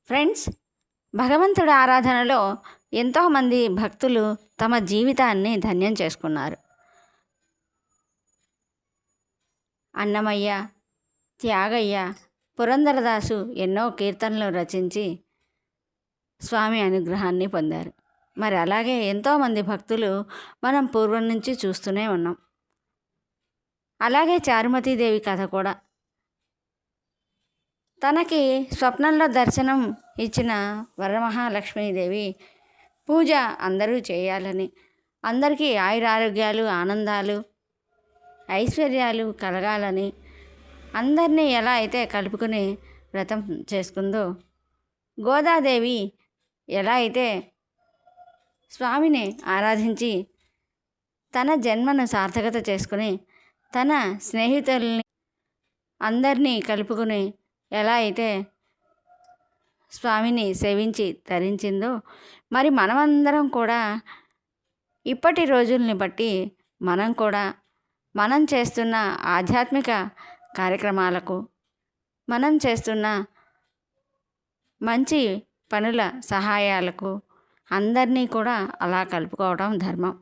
Friends, భగవంతుడి ఆరాధనలో ఎంతోమంది భక్తులు తమ జీవితాన్ని ధన్యం చేసుకున్నారు. అన్నమయ్య, త్యాగయ్య, పురందరదాసు ఎన్నో కీర్తనలు రచించి స్వామి అనుగ్రహాన్ని పొందారు. మరి అలాగే ఎంతోమంది భక్తులు మనం పూర్వం నుంచి చూస్తూనే ఉన్నాం. అలాగే చారుమతీదేవి కథ కూడా, తనకి స్వప్నంలో దర్శనం ఇచ్చిన వరమహాలక్ష్మీదేవి పూజ అందరూ చేయాలని, అందరికీ ఆయురారోగ్యాలు, ఆనందాలు, ఐశ్వర్యాలు కలగాలని, అందరినీ ఎలా అయితే కలుపుకుని వ్రతం చేసుకుందో, గోదాదేవి ఎలా అయితే స్వామిని ఆరాధించి తన జన్మను సార్థకత చేసుకుని తన స్నేహితుల్ని అందరినీ కలుపుకుని ఎలా అయితే స్వామిని సేవించి తరించిందో, మరి మనమందరం కూడా ఇప్పటి రోజుల్ని బట్టి మనం కూడా మనం చేస్తున్న ఆధ్యాత్మిక కార్యక్రమాలకు, మనం చేస్తున్న మంచి పనుల సహాయాలకు అందరినీ కూడా అలా కలుపుకోవడం ధర్మం.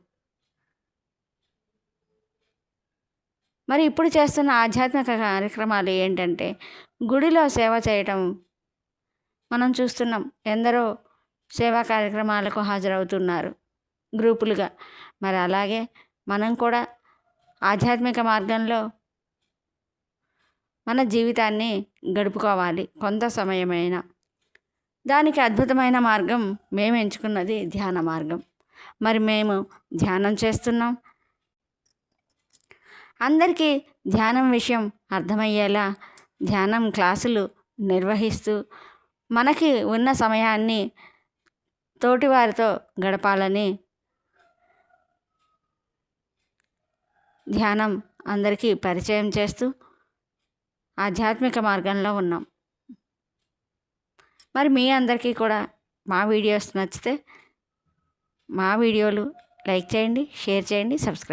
మరి ఇప్పుడు చేస్తున్న ఆధ్యాత్మిక కార్యక్రమాలు ఏంటంటే, గుడిలో సేవ చేయటం మనం చూస్తున్నాం. ఎందరో సేవా కార్యక్రమాలకు హాజరవుతున్నారు గ్రూపులుగా. మరి అలాగే మనం కూడా ఆధ్యాత్మిక మార్గంలో మన జీవితాన్ని గడుపుకోవాలి. కొంత సమయమైనా దానికి అద్భుతమైన మార్గం మేము ఎంచుకున్నది ధ్యాన మార్గం. మరి మేము ధ్యానం చేస్తున్నాం. అందరికీ ధ్యానం విషయం అర్థమయ్యేలా ధ్యానం క్లాసులు నిర్వహిస్తూ మనకి ఉన్న సమయాన్ని తోటివారితో గడపాలని ధ్యానం అందరికీ పరిచయం చేస్తూ ఆధ్యాత్మిక మార్గంలో ఉన్నాం. మరి మీ అందరికీ కూడా మా వీడియోస్ నచ్చితే మా వీడియోలు లైక్ చేయండి, షేర్ చేయండి, సబ్స్క్రైబ్.